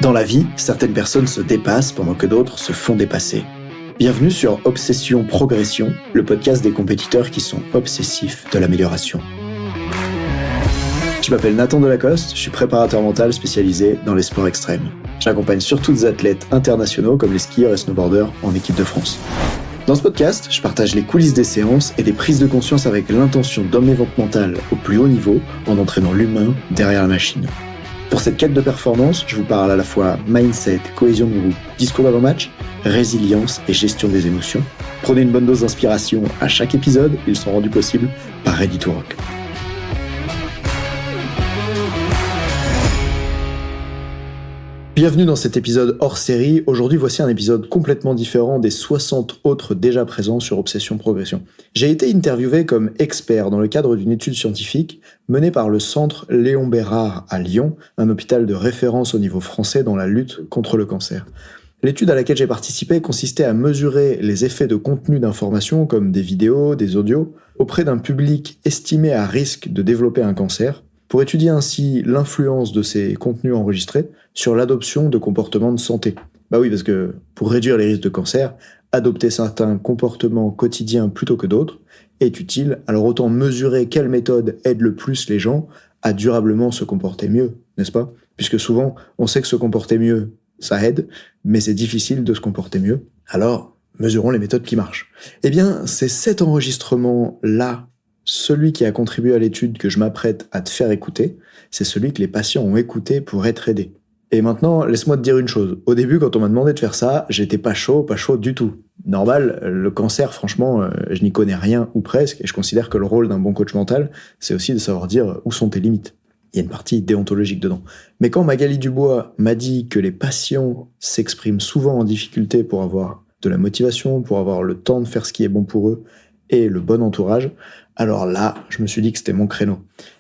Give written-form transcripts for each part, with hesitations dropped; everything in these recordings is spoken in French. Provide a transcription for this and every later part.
Dans la vie, certaines personnes se dépassent pendant que d'autres se font dépasser. Bienvenue sur Obsession Progression, le podcast des compétiteurs qui sont obsessifs de l'amélioration. Je m'appelle Nathan Delacoste, je suis préparateur mental spécialisé dans les sports extrêmes. J'accompagne surtout des athlètes internationaux comme les skieurs et snowboarders en équipe de France. Dans ce podcast, je partage les coulisses des séances et des prises de conscience avec l'intention d'emmener votre mental au plus haut niveau en entraînant l'humain derrière la machine. Pour cette quête de performance, je vous parle à la fois mindset, cohésion de groupe, discours d'avant-match, résilience et gestion des émotions. Prenez une bonne dose d'inspiration à chaque épisode, ils sont rendus possibles par Ready to Rock. Bienvenue dans cet épisode hors série. Aujourd'hui, voici un épisode complètement différent des 60 autres déjà présents sur Obsession Progression. J'ai été interviewé comme expert dans le cadre d'une étude scientifique menée par le Centre Léon Bérard à Lyon, un hôpital de référence au niveau français dans la lutte contre le cancer. L'étude à laquelle j'ai participé consistait à mesurer les effets de contenu d'information comme des vidéos, des audios, auprès d'un public estimé à risque de développer un cancer, pour étudier ainsi l'influence de ces contenus enregistrés sur l'adoption de comportements de santé. Bah oui, parce que pour réduire les risques de cancer, adopter certains comportements quotidiens plutôt que d'autres est utile, alors autant mesurer quelle méthode aide le plus les gens à durablement se comporter mieux, n'est-ce pas ? Puisque souvent, on sait que se comporter mieux, ça aide, mais c'est difficile de se comporter mieux. Alors, mesurons les méthodes qui marchent. Eh bien, c'est cet enregistrement-là, celui qui a contribué à l'étude que je m'apprête à te faire écouter, c'est celui que les patients ont écouté pour être aidés. Et maintenant, laisse-moi te dire une chose. Au début, quand on m'a demandé de faire ça, j'étais pas chaud du tout. Normal, le cancer, franchement, je n'y connais rien ou presque, et je considère que le rôle d'un bon coach mental, c'est aussi de savoir dire où sont tes limites. Il y a une partie déontologique dedans. Mais quand Magali Dubois m'a dit que les patients s'expriment souvent en difficulté pour avoir de la motivation, pour avoir le temps de faire ce qui est bon pour eux, et le bon entourage, alors là, je me suis dit que c'était mon créneau.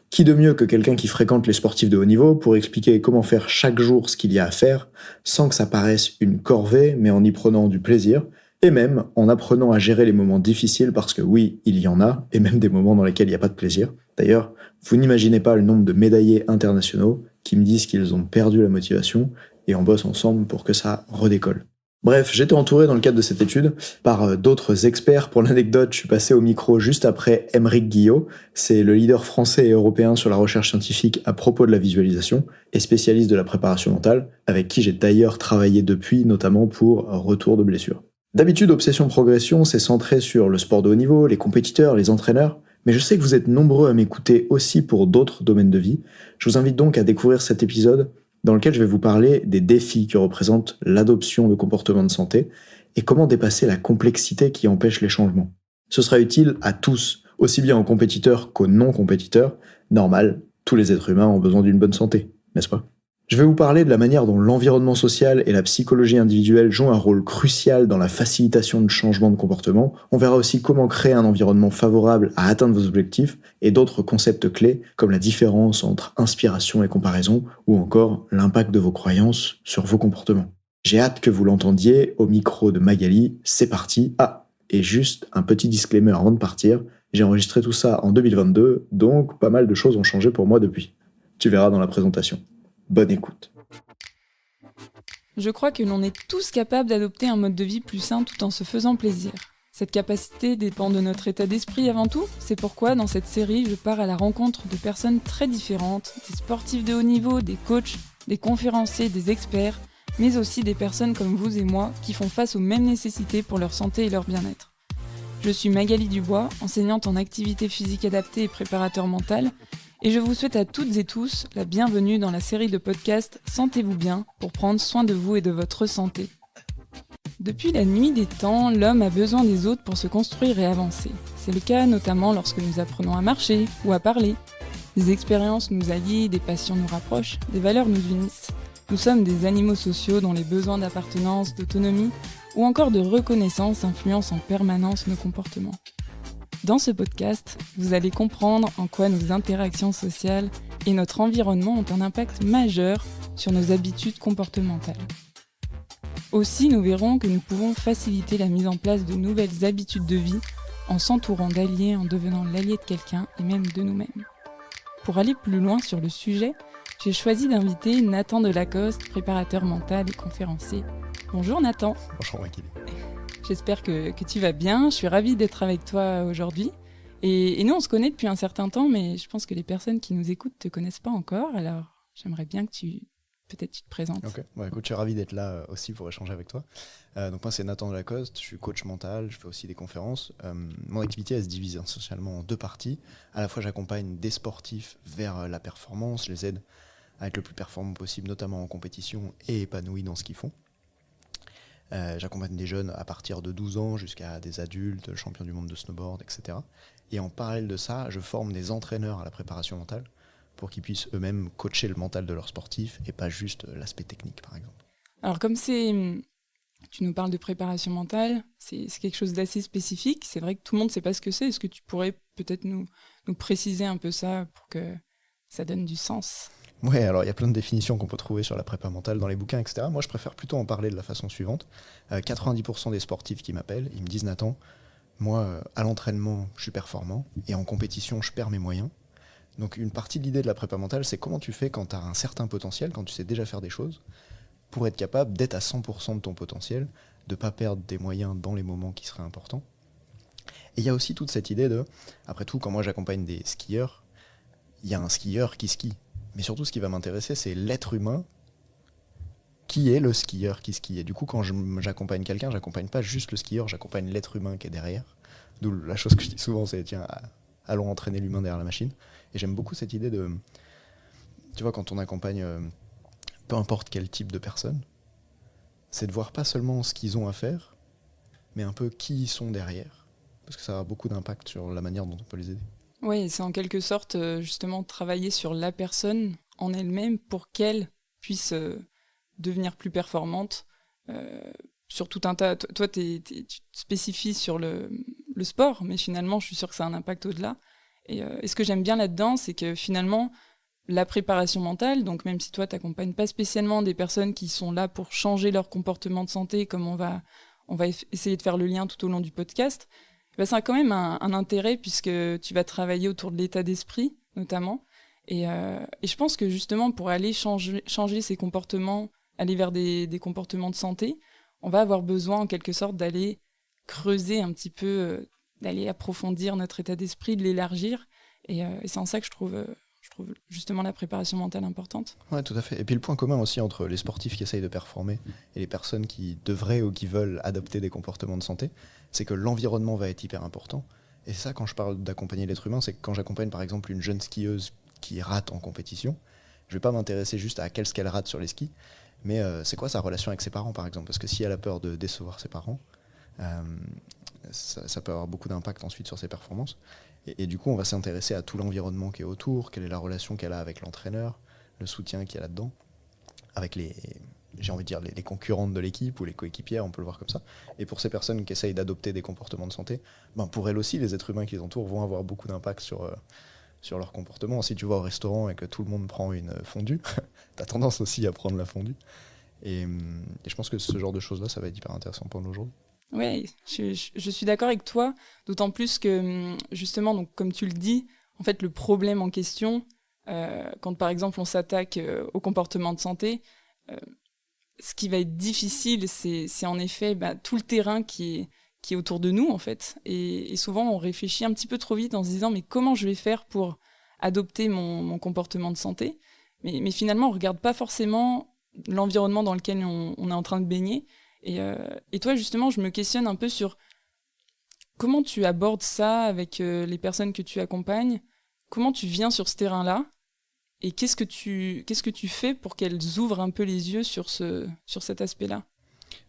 Qui de mieux que quelqu'un qui fréquente les sportifs de haut niveau pour expliquer comment faire chaque jour ce qu'il y a à faire, sans que ça paraisse une corvée, mais en y prenant du plaisir, et même en apprenant à gérer les moments difficiles, parce que oui, il y en a, et même des moments dans lesquels il n'y a pas de plaisir. D'ailleurs, vous n'imaginez pas le nombre de médaillés internationaux qui me disent qu'ils ont perdu la motivation, et on bosse ensemble pour que ça redécolle. Bref, j'étais entouré dans le cadre de cette étude par d'autres experts. Pour l'anecdote, je suis passé au micro juste après Aymeric Guillot. C'est le leader français et européen sur la recherche scientifique à propos de la visualisation et spécialiste de la préparation mentale, avec qui j'ai d'ailleurs travaillé depuis, notamment pour retour de blessure. D'habitude, Obsession Progression, c'est centré sur le sport de haut niveau, les compétiteurs, les entraîneurs, mais je sais que vous êtes nombreux à m'écouter aussi pour d'autres domaines de vie. Je vous invite donc à découvrir cet épisode dans lequel je vais vous parler des défis que représente l'adoption de comportements de santé et comment dépasser la complexité qui empêche les changements. Ce sera utile à tous, aussi bien aux compétiteurs qu'aux non-compétiteurs. Normal, tous les êtres humains ont besoin d'une bonne santé, n'est-ce pas ? Je vais vous parler de la manière dont l'environnement social et la psychologie individuelle jouent un rôle crucial dans la facilitation de changements de comportement. On verra aussi comment créer un environnement favorable à atteindre vos objectifs et d'autres concepts clés comme la différence entre inspiration et comparaison ou encore l'impact de vos croyances sur vos comportements. J'ai hâte que vous l'entendiez au micro de Magali. C'est parti. Ah, et juste un petit disclaimer avant de partir. J'ai enregistré tout ça en 2022, donc pas mal de choses ont changé pour moi depuis. Tu verras dans la présentation. Bonne écoute. Je crois que l'on est tous capables d'adopter un mode de vie plus sain tout en se faisant plaisir. Cette capacité dépend de notre état d'esprit avant tout, c'est pourquoi dans cette série je pars à la rencontre de personnes très différentes, des sportifs de haut niveau, des coachs, des conférenciers, des experts, mais aussi des personnes comme vous et moi qui font face aux mêmes nécessités pour leur santé et leur bien-être. Je suis Magali Dubois, enseignante en activité physique adaptée et préparateur mental, et je vous souhaite à toutes et tous la bienvenue dans la série de podcasts Sentez-vous bien pour prendre soin de vous et de votre santé. Depuis la nuit des temps, l'homme a besoin des autres pour se construire et avancer. C'est le cas notamment lorsque nous apprenons à marcher ou à parler. Des expériences nous allient, des passions nous rapprochent, des valeurs nous unissent. Nous sommes des animaux sociaux dont les besoins d'appartenance, d'autonomie ou encore de reconnaissance influencent en permanence nos comportements. Dans ce podcast, vous allez comprendre en quoi nos interactions sociales et notre environnement ont un impact majeur sur nos habitudes comportementales. Aussi, nous verrons que nous pouvons faciliter la mise en place de nouvelles habitudes de vie en s'entourant d'alliés, en devenant l'allié de quelqu'un et même de nous-mêmes. Pour aller plus loin sur le sujet, J'ai choisi d'inviter Nathan Delacoste, préparateur mental et conférencier. Bonjour Nathan. Bonjour Wakili. J'espère que tu vas bien. Je suis ravie d'être avec toi aujourd'hui. Et nous, on se connaît depuis un certain temps, mais je pense que les personnes qui nous écoutent ne te connaissent pas encore. Alors, j'aimerais bien que peut-être tu te présentes. Ok, écoute, je suis ravi d'être là aussi pour échanger avec toi. Donc moi, c'est Nathan Delacoste, je suis coach mental, je fais aussi des conférences. Mon activité, elle se divise essentiellement en deux parties. À la fois, j'accompagne des sportifs vers la performance, je les aide à être le plus performant possible, notamment en compétition et épanouis dans ce qu'ils font. J'accompagne des jeunes à partir de 12 ans jusqu'à des adultes, champions du monde de snowboard, etc. Et en parallèle de ça, je forme des entraîneurs à la préparation mentale pour qu'ils puissent eux-mêmes coacher le mental de leurs sportifs et pas juste l'aspect technique, par exemple. Alors, comme tu nous parles de préparation mentale, c'est quelque chose d'assez spécifique. C'est vrai que tout le monde ne sait pas ce que c'est. Est-ce que tu pourrais peut-être nous préciser un peu ça pour que ça donne du sens ? Ouais, alors il y a plein de définitions qu'on peut trouver sur la prépa mentale dans les bouquins, etc. Moi, je préfère plutôt en parler de la façon suivante. 90% des sportifs qui m'appellent, ils me disent « Nathan, moi, à l'entraînement, je suis performant, et en compétition, je perds mes moyens. » Donc une partie de l'idée de la prépa mentale, c'est comment tu fais quand tu as un certain potentiel, quand tu sais déjà faire des choses, pour être capable d'être à 100% de ton potentiel, de ne pas perdre tes moyens dans les moments qui seraient importants. Et il y a aussi toute cette idée de, après tout, quand moi j'accompagne des skieurs, il y a un skieur qui skie. Mais surtout, ce qui va m'intéresser, c'est l'être humain qui est le skieur qui skie. Et du coup, quand j'accompagne quelqu'un, j'accompagne pas juste le skieur, j'accompagne l'être humain qui est derrière. D'où la chose que je dis souvent, c'est tiens, allons entraîner l'humain derrière la machine. Et j'aime beaucoup cette idée de, tu vois, quand on accompagne peu importe quel type de personne, c'est de voir pas seulement ce qu'ils ont à faire, mais un peu qui ils sont derrière. Parce que ça a beaucoup d'impact sur la manière dont on peut les aider. Oui, c'est en quelque sorte justement travailler sur la personne en elle-même pour qu'elle puisse devenir plus performante sur tout un tas. Toi, tu te spécifies sur le sport, mais finalement, je suis sûre que ça a un impact au-delà. Et ce que j'aime bien là-dedans, c'est que finalement, la préparation mentale, donc même si toi, tu n'accompagnes pas spécialement des personnes qui sont là pour changer leur comportement de santé, comme on va essayer de faire le lien tout au long du podcast, ben, ça a quand même un intérêt puisque tu vas travailler autour de l'état d'esprit, notamment. Et je pense que justement, pour aller changer ses comportements, aller vers des comportements de santé, on va avoir besoin en quelque sorte d'aller creuser un petit peu, d'aller approfondir notre état d'esprit, de l'élargir. Et c'est en ça que je trouve justement la préparation mentale importante. Ouais, tout à fait. Et puis le point commun aussi entre les sportifs qui essayent de performer et les personnes qui devraient ou qui veulent adopter des comportements de santé, c'est que l'environnement va être hyper important. Et ça, quand je parle d'accompagner l'être humain, c'est que quand j'accompagne par exemple une jeune skieuse qui rate en compétition, je vais pas m'intéresser juste à ce qu'elle rate sur les skis, mais c'est quoi sa relation avec ses parents par exemple. Parce que si elle a peur de décevoir ses parents, ça peut avoir beaucoup d'impact ensuite sur ses performances. Et du coup, on va s'intéresser à tout l'environnement qui est autour, quelle est la relation qu'elle a avec l'entraîneur, le soutien qu'il y a là-dedans, avec les concurrentes de l'équipe ou les coéquipières, on peut le voir comme ça. Et pour ces personnes qui essayent d'adopter des comportements de santé, pour elles aussi, les êtres humains qui les entourent vont avoir beaucoup d'impact sur leur comportement. Si tu vas au restaurant et que tout le monde prend une fondue, tu as tendance aussi à prendre la fondue. Et je pense que ce genre de choses-là, ça va être hyper intéressant pour nous aujourd'hui. Oui, je suis d'accord avec toi, d'autant plus que, justement, donc, comme tu le dis, en fait, le problème en question, quand par exemple on s'attaque au comportement de santé, ce qui va être difficile, c'est en effet tout le terrain qui est autour de nous, en fait. Et souvent, on réfléchit un petit peu trop vite en se disant, mais comment je vais faire pour adopter mon comportement de santé ? Mais finalement, on ne regarde pas forcément l'environnement dans lequel on est en train de baigner. Et toi, justement, je me questionne un peu sur comment tu abordes ça avec les personnes que tu accompagnes, comment tu viens sur ce terrain-là, et qu'est-ce que tu fais pour qu'elles ouvrent un peu les yeux sur cet aspect-là ?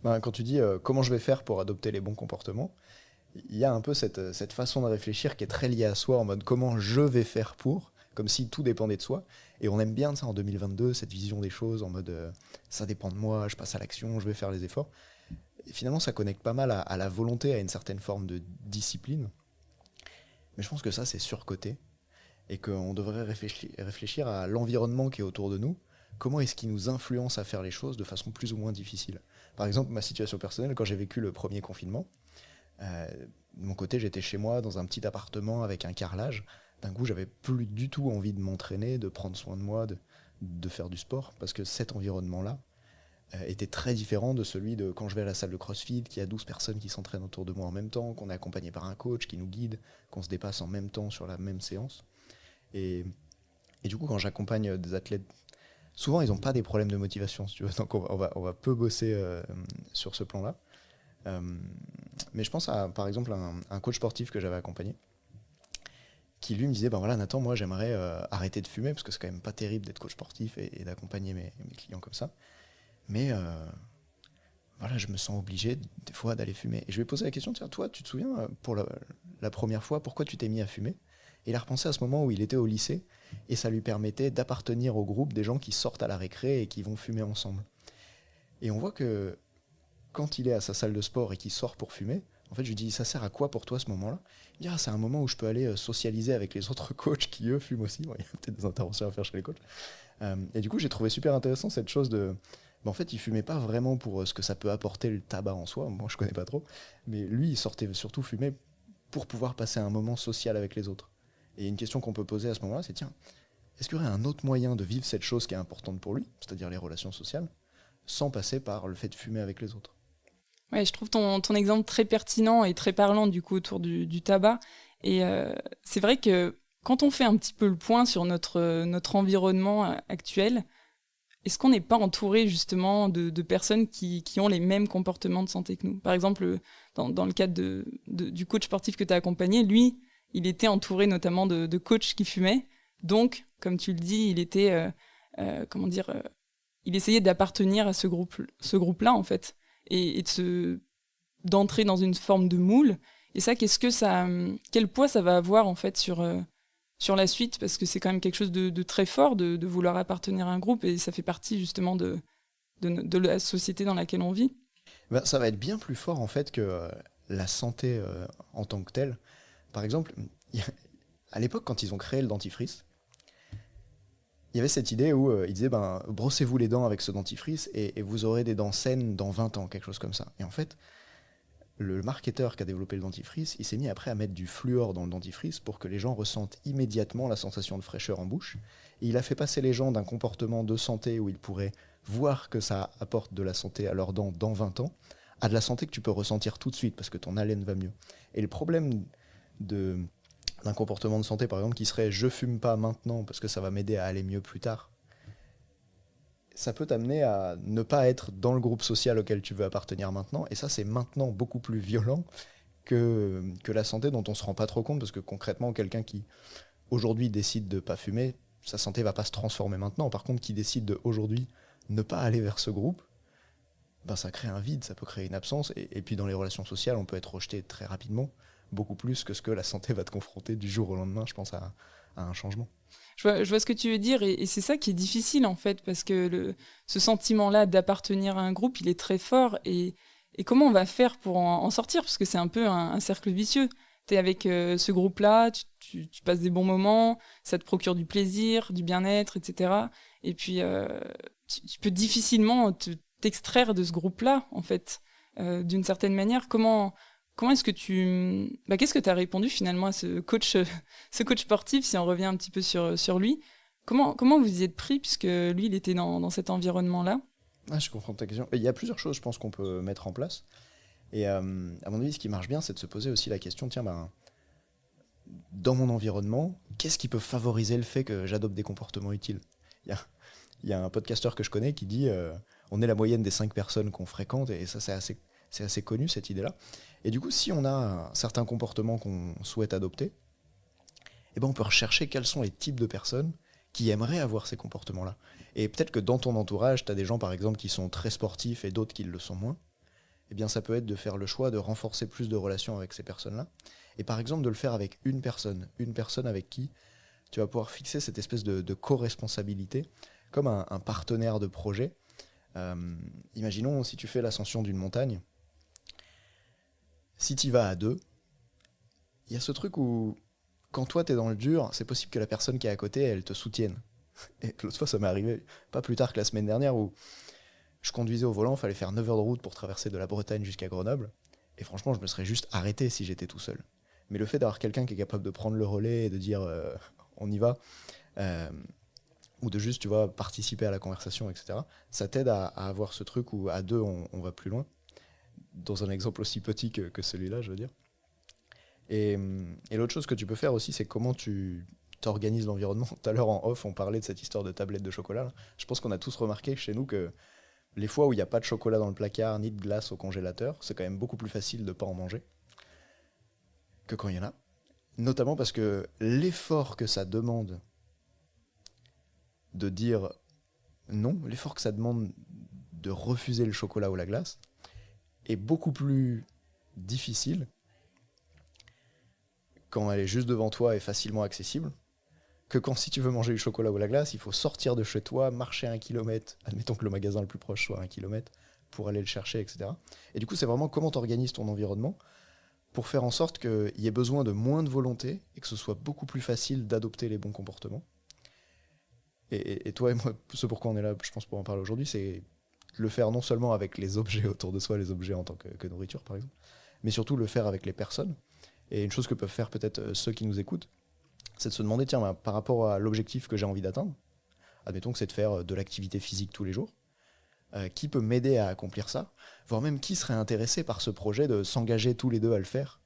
Quand tu dis comment je vais faire pour adopter les bons comportements, il y a un peu cette façon de réfléchir qui est très liée à soi, en mode comment je vais faire pour, comme si tout dépendait de soi. Et on aime bien ça en 2022, cette vision des choses, en mode ça dépend de moi, je passe à l'action, je vais faire les efforts. Et finalement, ça connecte pas mal à la volonté, à une certaine forme de discipline. Mais je pense que ça, c'est surcoté. Et qu'on devrait réfléchir à l'environnement qui est autour de nous. Comment est-ce qu'il nous influence à faire les choses de façon plus ou moins difficile ? Par exemple, ma situation personnelle, quand j'ai vécu le premier confinement, de mon côté, j'étais chez moi dans un petit appartement avec un carrelage. D'un coup, j'avais plus du tout envie de m'entraîner, de prendre soin de moi, de de faire du sport, parce que cet environnement-là était très différent de celui de quand je vais à la salle de CrossFit, qu'il y a 12 personnes qui s'entraînent autour de moi en même temps, qu'on est accompagné par un coach qui nous guide, qu'on se dépasse en même temps sur la même séance. Et du coup, quand j'accompagne des athlètes, souvent ils n'ont pas des problèmes de motivation, si tu veux, donc on va peu bosser sur ce plan-là. Mais je pense à, par exemple, un coach sportif que j'avais accompagné, qui lui me disait, ben voilà Nathan, moi j'aimerais arrêter de fumer, parce que c'est quand même pas terrible d'être coach sportif et d'accompagner mes clients comme ça. Mais voilà, je me sens obligé des fois d'aller fumer. Et je lui ai posé la question, tiens, toi, tu te souviens, pour la première fois, pourquoi tu t'es mis à fumer? Et il a repensé à ce moment où il était au lycée, et ça lui permettait d'appartenir au groupe des gens qui sortent à la récré et qui vont fumer ensemble. Et on voit que quand il est à sa salle de sport et qu'il sort pour fumer, en fait, je lui dis, ça sert à quoi pour toi ce moment-là? Il dit, ah, c'est un moment où je peux aller socialiser avec les autres coachs qui, eux, fument aussi. Bon, il y a peut-être des interventions à faire chez les coachs. Et du coup, j'ai trouvé super intéressant cette chose de... En fait, il fumait pas vraiment pour ce que ça peut apporter le tabac en soi. Moi, je connais pas trop. Mais lui, il sortait surtout fumer pour pouvoir passer un moment social avec les autres. Et une question qu'on peut poser à ce moment-là, c'est tiens, est-ce qu'il y aurait un autre moyen de vivre cette chose qui est importante pour lui, c'est-à-dire les relations sociales, sans passer par le fait de fumer avec les autres? Ouais, je trouve ton exemple très pertinent et très parlant du coup autour du tabac. Et c'est vrai que quand on fait un petit peu le point sur notre environnement actuel, est-ce qu'on n'est pas entouré justement de personnes qui ont les mêmes comportements de santé que nous? Par exemple, dans le cadre du coach sportif que tu as accompagné, lui, il était entouré notamment de coachs qui fumaient. Donc, comme tu le dis, il était, il essayait d'appartenir à ce groupe-là, en fait, et d'entrer dans une forme de moule. Et ça, quel poids ça va avoir, en fait, sur la suite, parce que c'est quand même quelque chose de très fort de vouloir appartenir à un groupe, et ça fait partie justement de la société dans laquelle on vit. Ben, ça va être bien plus fort en fait que la santé en tant que telle. Par exemple, à l'époque quand ils ont créé le dentifrice, il y avait cette idée où ils disaient ben, brossez-vous les dents avec ce dentifrice et vous aurez des dents saines dans 20 ans, quelque chose comme ça. Et en fait, le marketeur qui a développé le dentifrice, il s'est mis après à mettre du fluor dans le dentifrice pour que les gens ressentent immédiatement la sensation de fraîcheur en bouche. Et il a fait passer les gens d'un comportement de santé où ils pourraient voir que ça apporte de la santé à leurs dents dans 20 ans, à de la santé que tu peux ressentir tout de suite parce que ton haleine va mieux. Et le problème d'un comportement de santé, par exemple, qui serait je fume pas maintenant parce que ça va m'aider à aller mieux plus tard, ça peut t'amener à ne pas être dans le groupe social auquel tu veux appartenir maintenant. Et ça, c'est maintenant beaucoup plus violent que la santé dont on se rend pas trop compte, parce que concrètement, quelqu'un qui aujourd'hui décide de pas fumer, sa santé va pas se transformer maintenant. Par contre, qui décide de aujourd'hui ne pas aller vers ce groupe, ben ça crée un vide, ça peut créer une absence. Et puis dans les relations sociales, on peut être rejeté très rapidement, beaucoup plus que ce que la santé va te confronter du jour au lendemain, je pense, à un changement. Je vois ce que tu veux dire, et c'est ça qui est difficile en fait, parce que ce sentiment-là d'appartenir à un groupe, il est très fort, et comment on va faire pour en sortir? Parce que c'est un peu un cercle vicieux. T'es avec ce groupe-là, tu passes des bons moments, ça te procure du plaisir, du bien-être, etc. Et puis tu peux difficilement t'extraire de ce groupe-là, en fait, d'une certaine manière. Comment est-ce que qu'est-ce que tu as répondu finalement à ce coach sportif, si on revient un petit peu sur lui? Comment vous y êtes pris, puisque lui, il était dans cet environnement-là? Ah, je comprends ta question. Il y a plusieurs choses, je pense, qu'on peut mettre en place. Et à mon avis, ce qui marche bien, c'est de se poser aussi la question, tiens, ben, dans mon environnement, qu'est-ce qui peut favoriser le fait que j'adopte des comportements utiles? Il y a un podcasteur que je connais qui dit on est la moyenne des 5 personnes qu'on fréquente, et ça, c'est assez connu, cette idée-là. Et du coup, si on a certains comportements qu'on souhaite adopter, eh ben on peut rechercher quels sont les types de personnes qui aimeraient avoir ces comportements-là. Et peut-être que dans ton entourage, tu as des gens, par exemple, qui sont très sportifs et d'autres qui le sont moins. Eh bien, ça peut être de faire le choix de renforcer plus de relations avec ces personnes-là. Et par exemple, de le faire avec une personne avec qui tu vas pouvoir fixer cette espèce de co-responsabilité, comme un partenaire de projet. Imaginons, si tu fais l'ascension d'une montagne, si tu y vas à deux, il y a ce truc où, quand toi t'es dans le dur, c'est possible que la personne qui est à côté, elle te soutienne. Et l'autre fois, ça m'est arrivé pas plus tard que la semaine dernière, où je conduisais au volant, il fallait faire 9 heures de route pour traverser de la Bretagne jusqu'à Grenoble. Et franchement, je me serais juste arrêté si j'étais tout seul. Mais le fait d'avoir quelqu'un qui est capable de prendre le relais et de dire on y va, ou de juste, tu vois, participer à la conversation, etc. Ça t'aide à avoir ce truc où à deux, on va plus loin. Dans un exemple aussi petit que celui-là, je veux dire. Et l'autre chose que tu peux faire aussi, c'est comment tu t'organises l'environnement. Tout à l'heure, en off, on parlait de cette histoire de tablette de chocolat, là. Je pense qu'on a tous remarqué chez nous que les fois où il n'y a pas de chocolat dans le placard, ni de glace au congélateur, c'est quand même beaucoup plus facile de ne pas en manger que quand il y en a. Notamment parce que l'effort que ça demande de dire non, l'effort que ça demande de refuser le chocolat ou la glace, est beaucoup plus difficile quand elle est juste devant toi et facilement accessible, que quand si tu veux manger du chocolat ou la glace, il faut sortir de chez toi, marcher 1 kilomètre, admettons que le magasin le plus proche soit 1 kilomètre, pour aller le chercher, etc. Et du coup, c'est vraiment comment tu organises ton environnement pour faire en sorte qu'il y ait besoin de moins de volonté et que ce soit beaucoup plus facile d'adopter les bons comportements. Et toi et moi, ce pourquoi on est là, je pense, pour en parler aujourd'hui, c'est le faire non seulement avec les objets autour de soi, les objets en tant que nourriture, par exemple, mais surtout le faire avec les personnes. Et une chose que peuvent faire peut-être ceux qui nous écoutent, c'est de se demander, tiens, bah, par rapport à l'objectif que j'ai envie d'atteindre, admettons que c'est de faire de l'activité physique tous les jours, qui peut m'aider à accomplir ça, voire même qui serait intéressé par ce projet de s'engager tous les deux à le faire.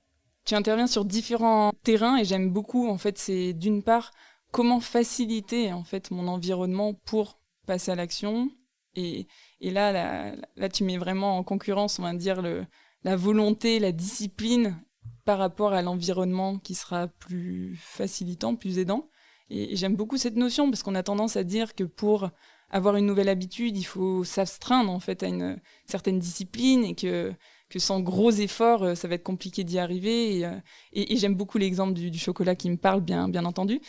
Tu interviens sur différents terrains et j'aime beaucoup, en fait, c'est d'une part comment faciliter en fait mon environnement pour passer à l'action. Et là, tu mets vraiment en concurrence, on va dire, la volonté, la discipline par rapport à l'environnement qui sera plus facilitant, plus aidant. Et j'aime beaucoup cette notion parce qu'on a tendance à dire que pour avoir une nouvelle habitude, il faut s'astreindre en fait à une certaine discipline et que sans gros efforts, ça va être compliqué d'y arriver. Et j'aime beaucoup l'exemple du chocolat qui me parle, bien entendu,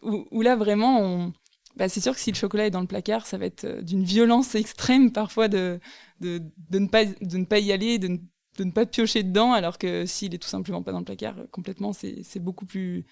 où là vraiment, c'est sûr que si le chocolat est dans le placard, ça va être d'une violence extrême parfois de ne pas y aller, de ne pas piocher dedans, alors que s'il est tout simplement pas dans le placard, complètement, c'est beaucoup plus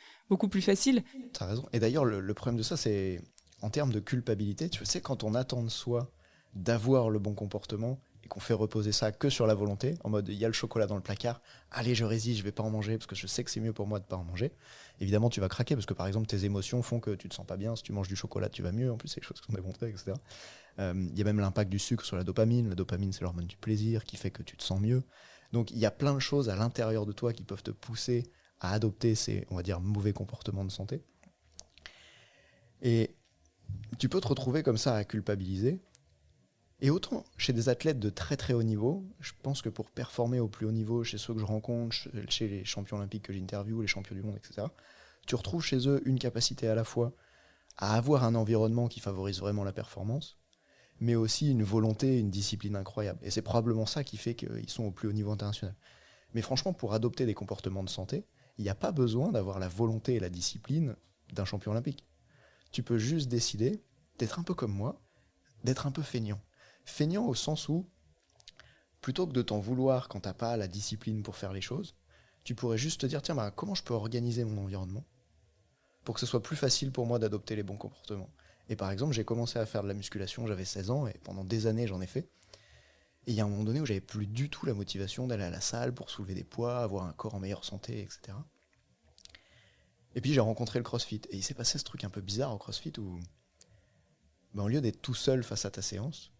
facile. T'as raison. Et d'ailleurs, le problème de ça, c'est en termes de culpabilité, tu sais, quand on attend de soi d'avoir le bon comportement et qu'on fait reposer ça que sur la volonté, en mode il y a le chocolat dans le placard, allez je résiste, je vais pas en manger parce que je sais que c'est mieux pour moi de pas en manger. Évidemment tu vas craquer parce que par exemple tes émotions font que tu te sens pas bien, si tu manges du chocolat tu vas mieux, en plus c'est des choses qui sont démontrées, etc. Il y a même l'impact du sucre sur la dopamine c'est l'hormone du plaisir qui fait que tu te sens mieux. Donc il y a plein de choses à l'intérieur de toi qui peuvent te pousser à adopter ces, on va dire, mauvais comportements de santé. Et tu peux te retrouver comme ça à culpabiliser. Et autant chez des athlètes de très très haut niveau, je pense que pour performer au plus haut niveau, chez ceux que je rencontre, chez les champions olympiques que j'interviewe, les champions du monde, etc., tu retrouves chez eux une capacité à la fois à avoir un environnement qui favorise vraiment la performance, mais aussi une volonté, une discipline incroyable. Et c'est probablement ça qui fait qu'ils sont au plus haut niveau international. Mais franchement, pour adopter des comportements de santé, il n'y a pas besoin d'avoir la volonté et la discipline d'un champion olympique. Tu peux juste décider d'être un peu comme moi, d'être un peu feignant. Feignant au sens où, plutôt que de t'en vouloir quand t'as pas la discipline pour faire les choses, tu pourrais juste te dire, tiens, comment je peux organiser mon environnement pour que ce soit plus facile pour moi d'adopter les bons comportements. Et par exemple, j'ai commencé à faire de la musculation, j'avais 16 ans, et pendant des années j'en ai fait. Et il y a un moment donné où j'avais plus du tout la motivation d'aller à la salle pour soulever des poids, avoir un corps en meilleure santé, etc. Et puis j'ai rencontré le CrossFit, et il s'est passé ce truc un peu bizarre au CrossFit où, au lieu d'être tout seul face à ta séance,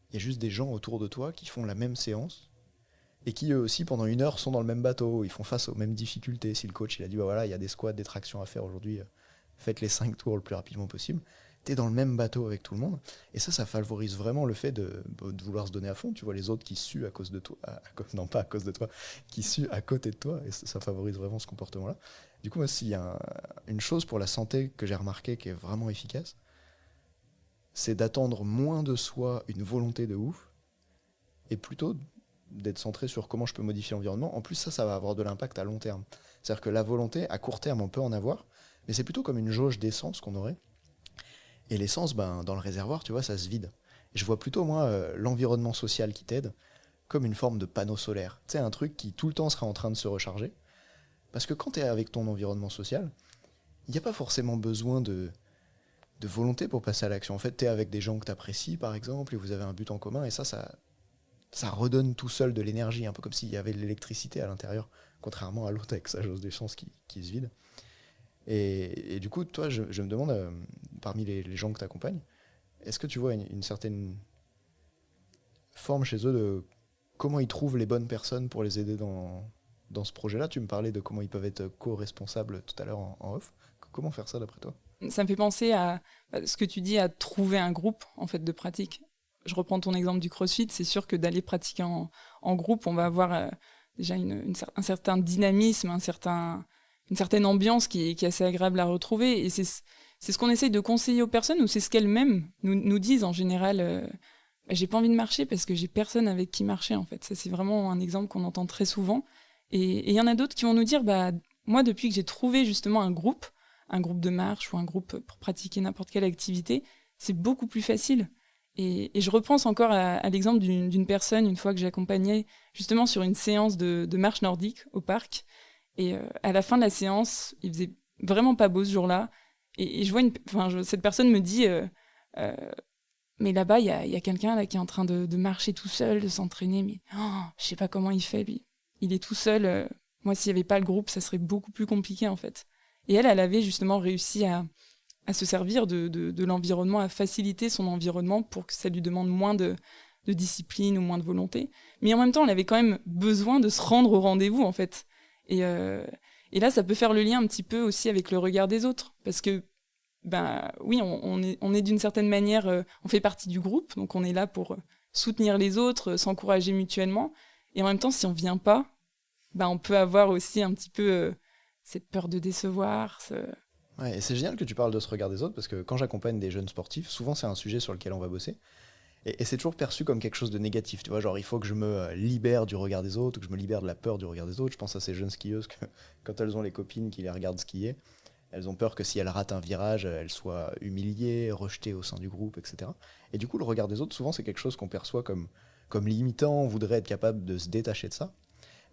il y a juste des gens autour de toi qui font la même séance et qui eux aussi pendant 1 heure sont dans le même bateau, ils font face aux mêmes difficultés. Si le coach il a dit voilà, il y a des squats, des tractions à faire aujourd'hui, faites les 5 tours le plus rapidement possible, t'es dans le même bateau avec tout le monde. Et ça favorise vraiment le fait de vouloir se donner à fond. Tu vois les autres qui suent à cause de toi, non pas à cause de toi, qui suent à côté de toi, et ça favorise vraiment ce comportement-là. Du coup, moi, s'il y a une chose pour la santé que j'ai remarqué qui est vraiment efficace, c'est d'attendre moins de soi une volonté de ouf, et plutôt d'être centré sur comment je peux modifier l'environnement. En plus, ça va avoir de l'impact à long terme. C'est-à-dire que la volonté, à court terme, on peut en avoir, mais c'est plutôt comme une jauge d'essence qu'on aurait. Et l'essence, dans le réservoir, tu vois, ça se vide. Et je vois plutôt, moi, l'environnement social qui t'aide comme une forme de panneau solaire. Tu sais, un truc qui tout le temps sera en train de se recharger. Parce que quand tu es avec ton environnement social, il n'y a pas forcément besoin de volonté pour passer à l'action. En fait, tu es avec des gens que tu apprécies, par exemple, et vous avez un but en commun, et ça redonne tout seul de l'énergie, un peu comme s'il y avait de l'électricité à l'intérieur, contrairement à l'autre avec sa jauge d'essence qui se vide. Et du coup, toi, je me demande, parmi les gens que tu accompagnes, est-ce que tu vois une certaine forme chez eux de comment ils trouvent les bonnes personnes pour les aider dans ce projet-là? Tu me parlais de comment ils peuvent être co-responsables tout à l'heure en off. Comment faire ça d'après toi? Ça me fait penser à ce que tu dis, à trouver un groupe en fait de pratique. Je reprends ton exemple du CrossFit, c'est sûr que d'aller pratiquer en groupe, on va avoir déjà un certain dynamisme, une certaine ambiance qui est assez agréable à retrouver. Et c'est ce qu'on essaye de conseiller aux personnes, ou c'est ce qu'elles-mêmes nous disent en général. J'ai pas envie de marcher parce que j'ai personne avec qui marcher en fait. Ça, c'est vraiment un exemple qu'on entend très souvent. Et il y en a d'autres qui vont nous dire, moi depuis que j'ai trouvé justement un groupe de marche ou un groupe pour pratiquer n'importe quelle activité, c'est beaucoup plus facile. Et je repense encore à l'exemple d'une personne, une fois que j'accompagnais justement sur une séance de marche nordique au parc. Et à la fin de la séance, il faisait vraiment pas beau ce jour-là. Et je vois cette personne me dit, mais là-bas, il y a quelqu'un là qui est en train de marcher tout seul, de s'entraîner, mais je sais pas comment il fait lui. Il est tout seul. Moi, s'il n'y avait pas le groupe, ça serait beaucoup plus compliqué en fait. Et elle avait justement réussi à se servir de l'environnement, à faciliter son environnement pour que ça lui demande moins de discipline ou moins de volonté. Mais en même temps, elle avait quand même besoin de se rendre au rendez-vous, en fait. Et là, ça peut faire le lien un petit peu aussi avec le regard des autres. Parce que, oui, on est d'une certaine manière, on fait partie du groupe, donc on est là pour soutenir les autres, s'encourager mutuellement. Et en même temps, si on vient pas, on peut avoir aussi un petit peu cette peur de décevoir. Ouais, et c'est génial que tu parles de ce regard des autres, parce que quand j'accompagne des jeunes sportifs, souvent c'est un sujet sur lequel on va bosser, et c'est toujours perçu comme quelque chose de négatif, tu vois, genre il faut que je me libère du regard des autres, ou que je me libère de la peur du regard des autres. Je pense à ces jeunes skieuses que quand elles ont les copines qui les regardent skier, elles ont peur que si elles ratent un virage, elles soient humiliées, rejetées au sein du groupe, etc. Et du coup, le regard des autres, souvent c'est quelque chose qu'on perçoit comme limitant, on voudrait être capable de se détacher de ça,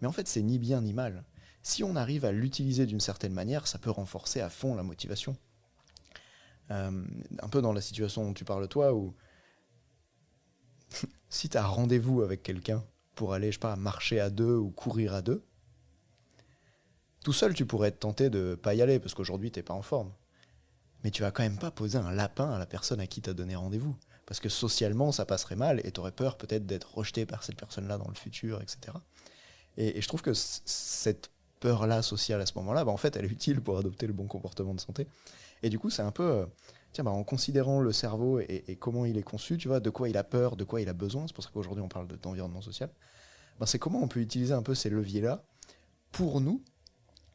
mais en fait c'est ni bien ni mal. Si on arrive à l'utiliser d'une certaine manière, ça peut renforcer à fond la motivation. Un peu dans la situation dont tu parles toi, où si tu as rendez-vous avec quelqu'un pour aller, je sais pas, marcher à deux ou courir à deux, tout seul tu pourrais être tenté de pas y aller parce qu'aujourd'hui t'es pas en forme. Mais tu vas quand même pas poser un lapin à la personne à qui t'as donné rendez-vous. Parce que socialement ça passerait mal et t'aurais peur peut-être d'être rejeté par cette personne-là dans le futur, etc. Et je trouve que cette peur-là sociale à ce moment-là, en fait, elle est utile pour adopter le bon comportement de santé. Et du coup, c'est un peu, en considérant le cerveau et comment il est conçu, tu vois, de quoi il a peur, de quoi il a besoin, c'est pour ça qu'aujourd'hui on parle d'environnement social, c'est comment on peut utiliser un peu ces leviers-là pour nous,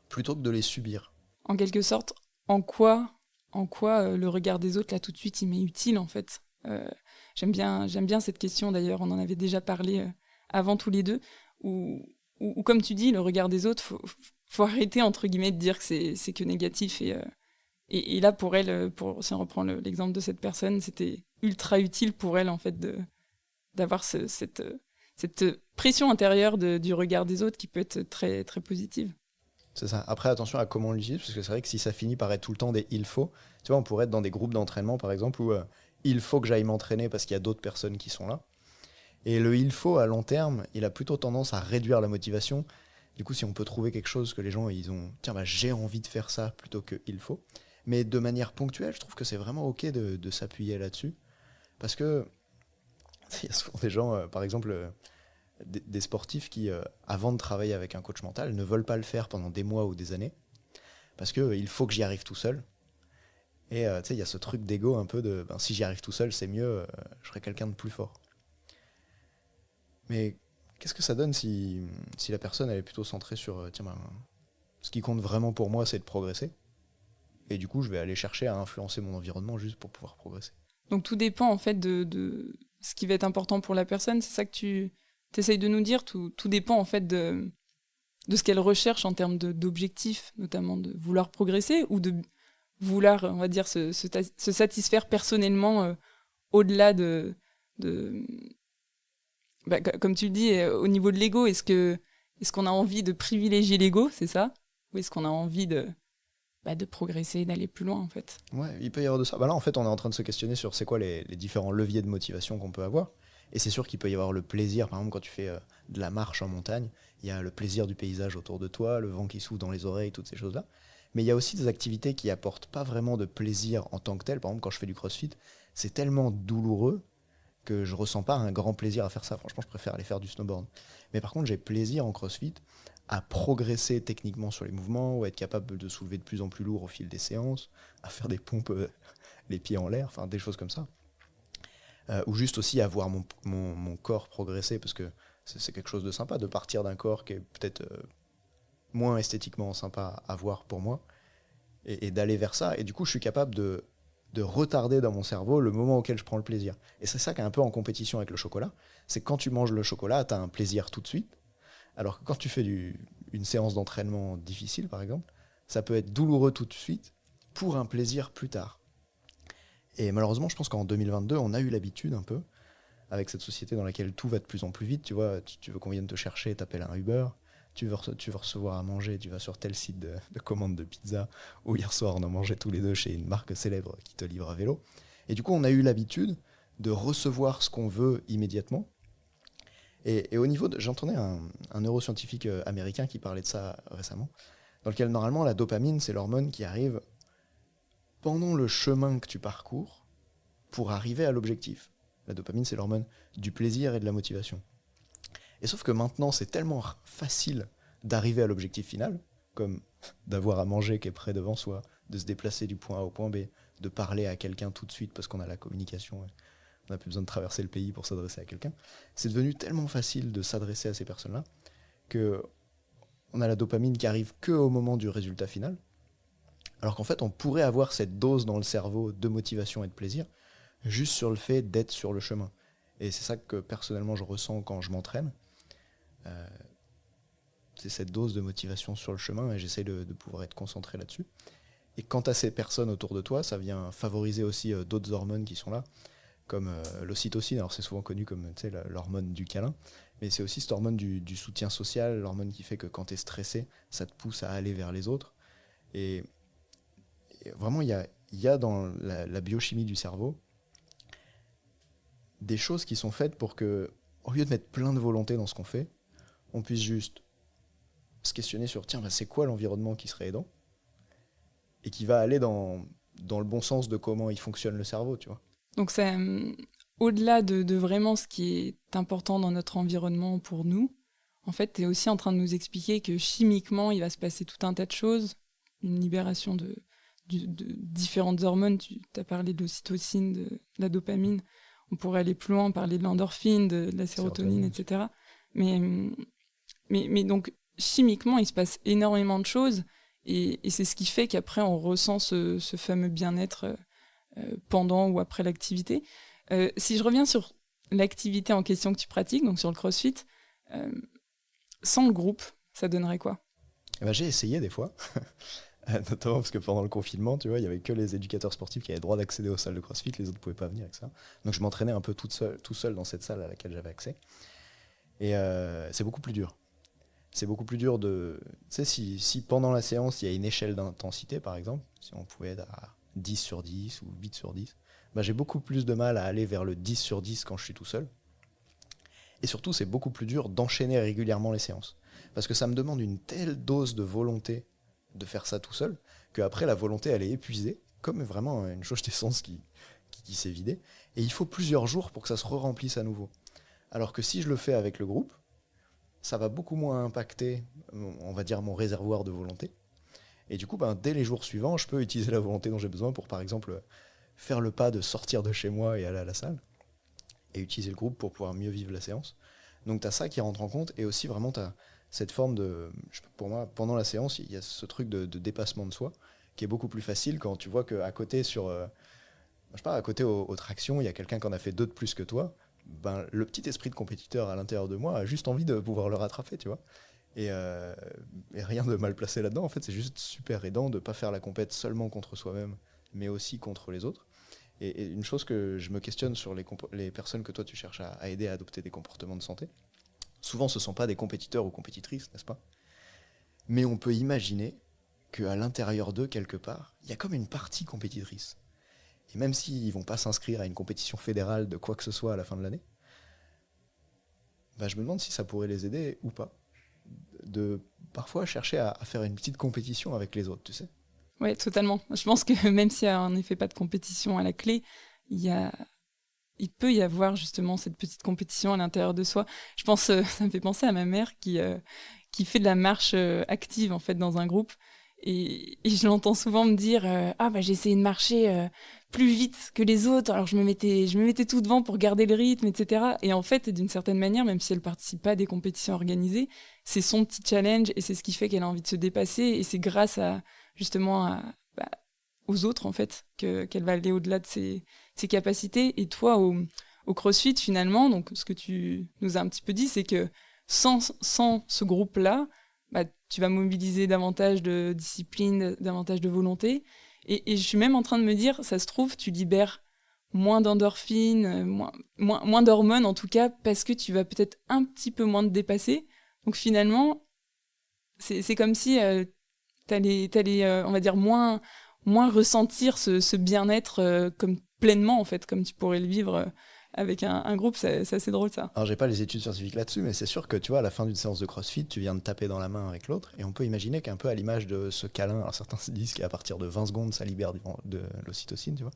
plutôt que de les subir. En quelque sorte, en quoi le regard des autres, là, tout de suite, il m'est utile, en fait. J'aime bien cette question, d'ailleurs, on en avait déjà parlé avant tous les deux, où comme tu dis, le regard des autres, faut arrêter, entre guillemets, de dire que c'est que négatif. Et là, pour elle, si on reprend l'exemple de cette personne, c'était ultra utile pour elle, en fait, d'avoir cette pression intérieure du regard des autres qui peut être très, très positive. C'est ça. Après, attention à comment on l'utilise, parce que c'est vrai que si ça finit par être tout le temps des il faut, tu vois, on pourrait être dans des groupes d'entraînement, par exemple, où il faut que j'aille m'entraîner parce qu'il y a d'autres personnes qui sont là. Et le il faut, à long terme, il a plutôt tendance à réduire la motivation. Du coup, si on peut trouver quelque chose que les gens, ils ont, tiens, j'ai envie de faire ça plutôt que il faut. Mais de manière ponctuelle, je trouve que c'est vraiment ok de s'appuyer là-dessus. Parce que il y a souvent des gens, par exemple, des sportifs qui, avant de travailler avec un coach mental, ne veulent pas le faire pendant des mois ou des années. Parce que il faut que j'y arrive tout seul. Et il y a ce truc d'ego un peu de, si j'y arrive tout seul, c'est mieux, je serai quelqu'un de plus fort. Mais qu'est-ce que ça donne si la personne elle est plutôt centrée sur ce qui compte vraiment pour moi, c'est de progresser. Et du coup, je vais aller chercher à influencer mon environnement juste pour pouvoir progresser. Donc tout dépend en fait de ce qui va être important pour la personne. C'est ça que tu essayes de nous dire. Tout dépend en fait de ce qu'elle recherche en termes d'objectifs, notamment de vouloir progresser ou de vouloir, on va dire, se satisfaire personnellement au-delà comme tu le dis, au niveau de l'ego, est-ce qu'on a envie de privilégier l'ego, c'est ça? Ou est-ce qu'on a envie de progresser, d'aller plus loin, en fait? Ouais, il peut y avoir de ça. Là, en fait, on est en train de se questionner sur c'est quoi les différents leviers de motivation qu'on peut avoir. Et c'est sûr qu'il peut y avoir le plaisir, par exemple, quand tu fais de la marche en montagne, il y a le plaisir du paysage autour de toi, le vent qui souffle dans les oreilles, toutes ces choses-là. Mais il y a aussi des activités qui apportent pas vraiment de plaisir en tant que tel. Par exemple, quand je fais du crossfit, c'est tellement douloureux que je ressens pas un grand plaisir à faire ça. Franchement, je préfère aller faire du snowboard. Mais par contre, j'ai plaisir en crossfit à progresser techniquement sur les mouvements, ou à être capable de soulever de plus en plus lourd au fil des séances, à faire des pompes les pieds en l'air, enfin des choses comme ça. Ou juste aussi à voir mon corps progresser, parce que c'est quelque chose de sympa de partir d'un corps qui est peut-être moins esthétiquement sympa à voir pour moi, et d'aller vers ça. Et du coup, je suis capable de retarder dans mon cerveau le moment auquel je prends le plaisir. Et c'est ça qui est un peu en compétition avec le chocolat, c'est que quand tu manges le chocolat, tu as un plaisir tout de suite, alors que quand tu fais une séance d'entraînement difficile, par exemple, ça peut être douloureux tout de suite pour un plaisir plus tard. Et malheureusement, je pense qu'en 2022, on a eu l'habitude un peu, avec cette société dans laquelle tout va de plus en plus vite, tu vois, tu veux qu'on vienne te chercher, t'appelles un Uber, tu veux recevoir à manger, tu vas sur tel site de commande de pizza, où hier soir on a mangé tous les deux chez une marque célèbre qui te livre à vélo. Et du coup, on a eu l'habitude de recevoir ce qu'on veut immédiatement. Et au niveau j'entendais un neuroscientifique américain qui parlait de ça récemment, dans lequel normalement la dopamine, c'est l'hormone qui arrive pendant le chemin que tu parcours pour arriver à l'objectif. La dopamine, c'est l'hormone du plaisir et de la motivation. Et sauf que maintenant, c'est tellement facile d'arriver à l'objectif final, comme d'avoir à manger qui est près devant soi, de se déplacer du point A au point B, de parler à quelqu'un tout de suite parce qu'on a la communication, on n'a plus besoin de traverser le pays pour s'adresser à quelqu'un. C'est devenu tellement facile de s'adresser à ces personnes-là que on a la dopamine qui arrive que au moment du résultat final, alors qu'en fait, on pourrait avoir cette dose dans le cerveau de motivation et de plaisir juste sur le fait d'être sur le chemin. Et c'est ça que personnellement je ressens quand je m'entraîne. C'est cette dose de motivation sur le chemin, et j'essaie de pouvoir être concentré là-dessus. Et quant à ces personnes autour de toi, ça vient favoriser aussi d'autres hormones qui sont là, comme l'ocytocine. Alors c'est souvent connu comme l'hormone du câlin, mais c'est aussi cette hormone du soutien social, l'hormone qui fait que quand tu es stressé, ça te pousse à aller vers les autres. Et vraiment, il y a dans la biochimie du cerveau des choses qui sont faites pour que, au lieu de mettre plein de volonté dans ce qu'on fait, on puisse juste se questionner sur tiens, c'est quoi l'environnement qui serait aidant et qui va aller dans le bon sens de comment il fonctionne le cerveau, tu vois. Donc c'est au-delà de vraiment ce qui est important dans notre environnement pour nous, en fait, tu es aussi en train de nous expliquer que chimiquement, il va se passer tout un tas de choses, une libération de différentes hormones. Tu as parlé de l'ocytocine, de la dopamine. On pourrait aller plus loin, parler de l'endorphine, de la sérotonine, etc. Mais donc, chimiquement, il se passe énormément de choses, et c'est ce qui fait qu'après, on ressent ce fameux bien-être pendant ou après l'activité. Si je reviens sur l'activité en question que tu pratiques, donc sur le crossfit, sans le groupe, ça donnerait quoi ? J'ai essayé des fois, notamment parce que pendant le confinement, tu vois, il y avait que les éducateurs sportifs qui avaient le droit d'accéder aux salles de crossfit, les autres ne pouvaient pas venir avec ça. Donc je m'entraînais un peu tout seul dans cette salle à laquelle j'avais accès. Et c'est beaucoup plus dur. C'est beaucoup plus dur de... Tu sais, si pendant la séance, il y a une échelle d'intensité, par exemple, si on pouvait être à 10 sur 10 ou 8 sur 10, j'ai beaucoup plus de mal à aller vers le 10 sur 10 quand je suis tout seul. Et surtout, c'est beaucoup plus dur d'enchaîner régulièrement les séances. Parce que ça me demande une telle dose de volonté de faire ça tout seul, qu'après, la volonté, elle est épuisée, comme vraiment une jauge d'essence qui s'est vidée. Et il faut plusieurs jours pour que ça se re-remplisse à nouveau. Alors que si je le fais avec le groupe, ça va beaucoup moins impacter, on va dire, mon réservoir de volonté. Et du coup, dès les jours suivants, je peux utiliser la volonté dont j'ai besoin pour, par exemple, faire le pas de sortir de chez moi et aller à la salle, et utiliser le groupe pour pouvoir mieux vivre la séance. Donc tu as ça qui rentre en compte, et aussi vraiment tu as cette forme de... Pour moi, pendant la séance, il y a ce truc de dépassement de soi, qui est beaucoup plus facile quand tu vois qu'à côté, à côté aux tractions, il y a quelqu'un qui en a fait 2 de plus que toi. Le petit esprit de compétiteur à l'intérieur de moi a juste envie de pouvoir le rattraper, tu vois. Et rien de mal placé là-dedans, en fait, c'est juste super aidant de ne pas faire la compète seulement contre soi-même, mais aussi contre les autres. Et une chose que je me questionne sur les personnes que toi tu cherches à aider à adopter des comportements de santé, souvent ce ne sont pas des compétiteurs ou compétitrices, n'est-ce pas ? Mais on peut imaginer qu'à l'intérieur d'eux, quelque part, il y a comme une partie compétitrice. Et même s'ils ne vont pas s'inscrire à une compétition fédérale de quoi que ce soit à la fin de l'année, je me demande si ça pourrait les aider ou pas. De parfois chercher à faire une petite compétition avec les autres, tu sais. Ouais, totalement. Je pense que même s'il y a en effet pas de compétition à la clé, il y a il peut y avoir justement cette petite compétition à l'intérieur de soi. Je pense, ça me fait penser à ma mère qui fait de la marche active en fait dans un groupe. Et je l'entends souvent me dire ah bah j'ai essayé de marcher plus vite que les autres, alors je me mettais tout devant pour garder le rythme, etc. Et en fait, d'une certaine manière, même si elle participe pas à des compétitions organisées, c'est son petit challenge et c'est ce qui fait qu'elle a envie de se dépasser. Et c'est grâce à justement bah, aux autres en fait qu'elle va aller au-delà de ses capacités. Et toi au CrossFit finalement, donc ce que tu nous as un petit peu dit, c'est que sans ce groupe-là, bah, tu vas mobiliser davantage de discipline, davantage de volonté. Et je suis même en train de me dire, ça se trouve, tu libères moins d'endorphines, moins d'hormones en tout cas, parce que tu vas peut-être un petit peu moins te dépasser. Donc finalement, c'est comme si t'allais on va dire, moins ressentir ce bien-être comme pleinement, en fait, comme tu pourrais le vivre avec un groupe. C'est assez drôle, ça. Alors j'ai pas les études scientifiques là-dessus, mais c'est sûr que tu vois, à la fin d'une séance de CrossFit, tu viens de taper dans la main avec l'autre, et on peut imaginer qu'un peu à l'image de ce câlin, alors certains se disent qu'à partir de 20 secondes, ça libère de l'ocytocine, tu vois.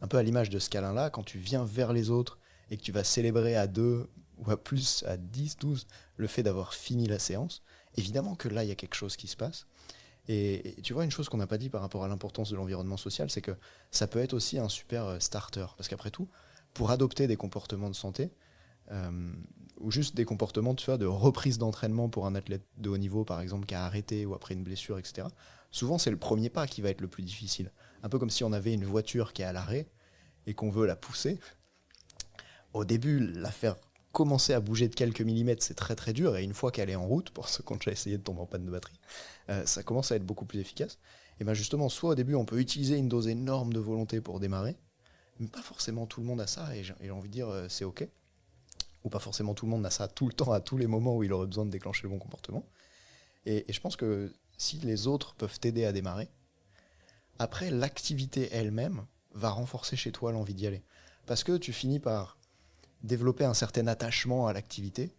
Un peu à l'image de ce câlin-là, quand tu viens vers les autres et que tu vas célébrer à 2 ou à plus, à 10, 12, le fait d'avoir fini la séance, évidemment que là, il y a quelque chose qui se passe. Et tu vois, une chose qu'on n'a pas dit par rapport à l'importance de l'environnement social, c'est que ça peut être aussi un super starter. Parce qu'après tout, pour adopter des comportements de santé, ou juste des comportements tu vois, de reprise d'entraînement pour un athlète de haut niveau, par exemple, qui a arrêté ou après une blessure, etc., souvent c'est le premier pas qui va être le plus difficile. Un peu comme si on avait une voiture qui est à l'arrêt et qu'on veut la pousser. Au début, la faire commencer à bouger de quelques millimètres, c'est très très dur, et une fois qu'elle est en route, pour ceux qui ont déjà essayé de tomber en panne de batterie, ça commence à être beaucoup plus efficace. Et bien justement, soit au début, on peut utiliser une dose énorme de volonté pour démarrer, mais pas forcément tout le monde a ça, et j'ai envie de dire, c'est ok. Ou pas forcément tout le monde a ça tout le temps, à tous les moments où il aurait besoin de déclencher le bon comportement. Et je pense que si les autres peuvent t'aider à démarrer, après, l'activité elle-même va renforcer chez toi l'envie d'y aller. Parce que tu finis par développer un certain attachement à l'activité,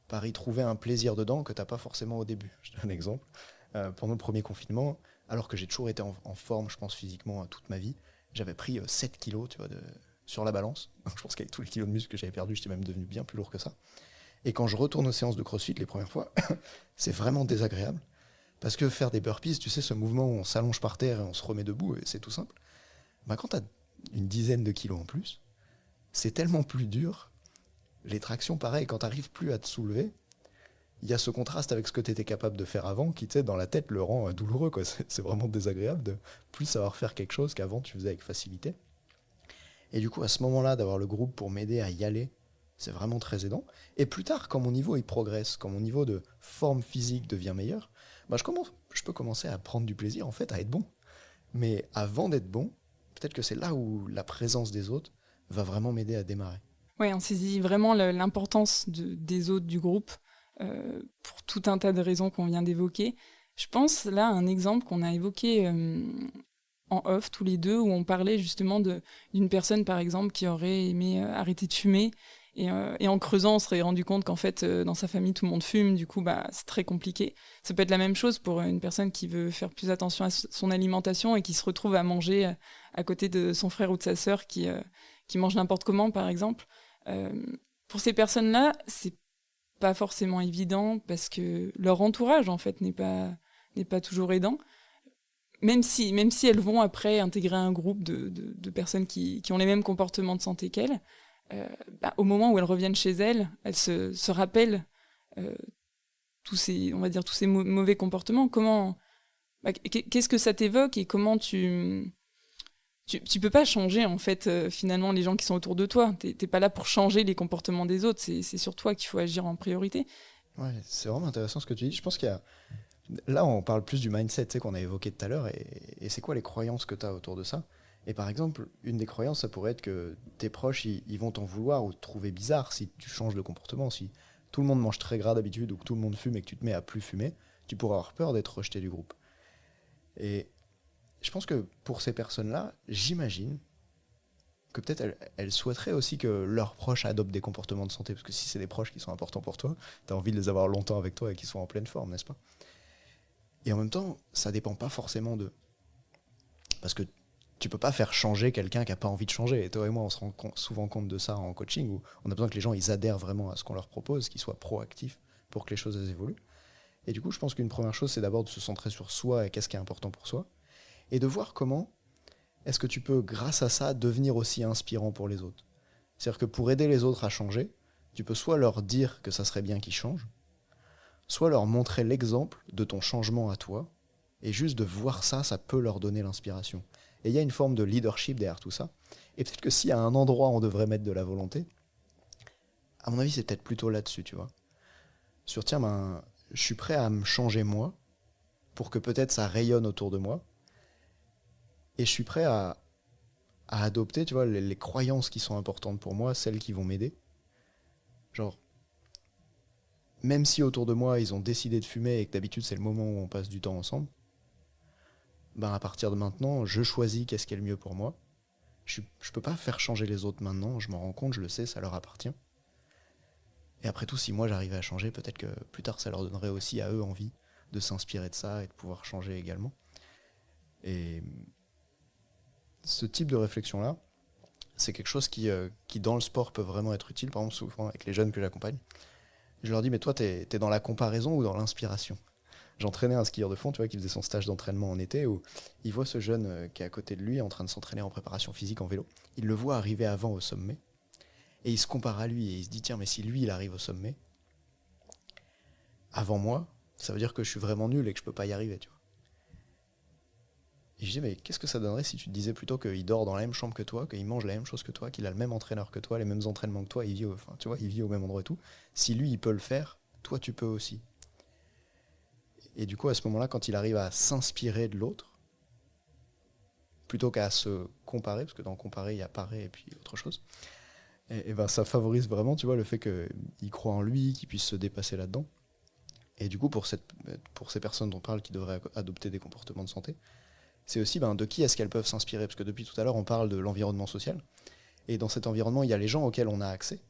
par y trouver un plaisir dedans que tu n'as pas forcément au début. Je te donne un exemple. Pendant le premier confinement, alors que j'ai toujours été en forme, je pense, physiquement toute ma vie, j'avais pris 7 kilos tu vois, sur la balance. Je pense qu'avec tous les kilos de muscles que j'avais perdus, j'étais même devenu bien plus lourd que ça. Et quand je retourne aux séances de CrossFit les premières fois, c'est vraiment désagréable. Parce que faire des burpees, tu sais, ce mouvement où on s'allonge par terre et on se remet debout, et c'est tout simple. Bah, quand tu as une dizaine de kilos en plus, c'est tellement plus dur. Les tractions, pareil, quand tu n'arrives plus à te soulever, il y a ce contraste avec ce que tu étais capable de faire avant qui, tu sais, dans la tête, le rend douloureux, quoi. C'est vraiment désagréable de plus savoir faire quelque chose qu'avant tu faisais avec facilité. Et du coup, à ce moment-là, d'avoir le groupe pour m'aider à y aller, c'est vraiment très aidant. Et plus tard, quand mon niveau il progresse, quand mon niveau de forme physique devient meilleur, bah je peux commencer à prendre du plaisir, en fait, à être bon. Mais avant d'être bon, peut-être que c'est là où la présence des autres va vraiment m'aider à démarrer. Ouais, on saisit vraiment l'importance des autres du groupe pour tout un tas de raisons qu'on vient d'évoquer. Je pense là à un exemple qu'on a évoqué en off tous les deux, où on parlait justement d'une personne par exemple qui aurait aimé arrêter de fumer. Et en creusant, on se serait rendu compte qu'en fait, dans sa famille, tout le monde fume, du coup, bah, c'est très compliqué. Ça peut être la même chose pour une personne qui veut faire plus attention à son alimentation et qui se retrouve à manger à côté de son frère ou de sa sœur qui mange n'importe comment, par exemple. Euh, pour ces personnes-là, c'est pas forcément évident parce que leur entourage, en fait, n'est pas toujours aidant. Même si elles vont après intégrer un groupe de personnes qui ont les mêmes comportements de santé qu'elles, bah, au moment où elles reviennent chez elles, elles se rappellent euh, tous ces, on va dire, tous ces mauvais comportements. Qu'est-ce que ça t'évoque et comment tu peux pas changer en fait finalement les gens qui sont autour de toi. T'es pas là pour changer les comportements des autres. C'est sur toi qu'il faut agir en priorité. Ouais, c'est vraiment intéressant ce que tu dis. Je pense qu'il y a... Là, on parle plus du mindset qu'on a évoqué tout à l'heure, et c'est quoi les croyances que tu as autour de ça. Et par exemple, une des croyances, ça pourrait être que tes proches, ils vont t'en vouloir ou te trouver bizarre si tu changes de comportement. Si tout le monde mange très gras d'habitude ou que tout le monde fume et que tu te mets à plus fumer, tu pourras avoir peur d'être rejeté du groupe. Et je pense que pour ces personnes-là, j'imagine que peut-être elles souhaiteraient aussi que leurs proches adoptent des comportements de santé, parce que si c'est des proches qui sont importants pour toi, tu as envie de les avoir longtemps avec toi et qu'ils soient en pleine forme, n'est-ce pas? Et en même temps, ça dépend pas forcément d'eux. Parce que tu peux pas faire changer quelqu'un qui a pas envie de changer. Et toi et moi, on se rend souvent compte de ça en coaching, où on a besoin que les gens ils adhèrent vraiment à ce qu'on leur propose, qu'ils soient proactifs pour que les choses elles évoluent. Et du coup, je pense qu'une première chose, c'est d'abord de se centrer sur soi et qu'est-ce qui est important pour soi, et de voir comment est-ce que tu peux, grâce à ça, devenir aussi inspirant pour les autres. C'est-à-dire que pour aider les autres à changer, tu peux soit leur dire que ça serait bien qu'ils changent, soit leur montrer l'exemple de ton changement à toi, et juste de voir ça, ça peut leur donner l'inspiration. Et il y a une forme de leadership derrière tout ça. Et peut-être que s'il y a un endroit où on devrait mettre de la volonté, à mon avis, c'est peut-être plutôt là-dessus, tu vois. Sur, tiens, je suis prêt à me changer moi, pour que peut-être ça rayonne autour de moi, et je suis prêt à adopter, tu vois, les croyances qui sont importantes pour moi, celles qui vont m'aider. Genre, même si autour de moi, ils ont décidé de fumer et que d'habitude, c'est le moment où on passe du temps ensemble, à partir de maintenant, je choisis qu'est-ce qui est le mieux pour moi. Je peux pas faire changer les autres maintenant, je m'en rends compte, je le sais, ça leur appartient. Et après tout, si moi j'arrivais à changer, peut-être que plus tard, ça leur donnerait aussi à eux envie de s'inspirer de ça et de pouvoir changer également. Et ce type de réflexion-là, c'est quelque chose qui dans le sport peut vraiment être utile. Par exemple, souvent avec les jeunes que j'accompagne, je leur dis, mais toi, t'es dans la comparaison ou dans l'inspiration? J'entraînais un skieur de fond, tu vois, qui faisait son stage d'entraînement en été, où il voit ce jeune qui est à côté de lui en train de s'entraîner en préparation physique en vélo. Il le voit arriver avant au sommet, et il se compare à lui, et il se dit, tiens, mais si lui, il arrive au sommet, avant moi, ça veut dire que je suis vraiment nul et que je peux pas y arriver, tu vois. Et je dis, mais qu'est-ce que ça donnerait si tu te disais plutôt qu'il dort dans la même chambre que toi, qu'il mange la même chose que toi, qu'il a le même entraîneur que toi, les mêmes entraînements que toi, il vit au même endroit et tout. Si lui, il peut le faire, toi, tu peux aussi. Et du coup, à ce moment-là, quand il arrive à s'inspirer de l'autre, plutôt qu'à se comparer, parce que dans comparer, il y a parer et puis autre chose, et ça favorise vraiment, tu vois, le fait qu'il croit en lui, qu'il puisse se dépasser là-dedans. Et du coup, pour ces personnes dont on parle qui devraient adopter des comportements de santé, c'est aussi de qui est-ce qu'elles peuvent s'inspirer. Parce que depuis tout à l'heure, on parle de l'environnement social. Et dans cet environnement, il y a les gens auxquels on a accès,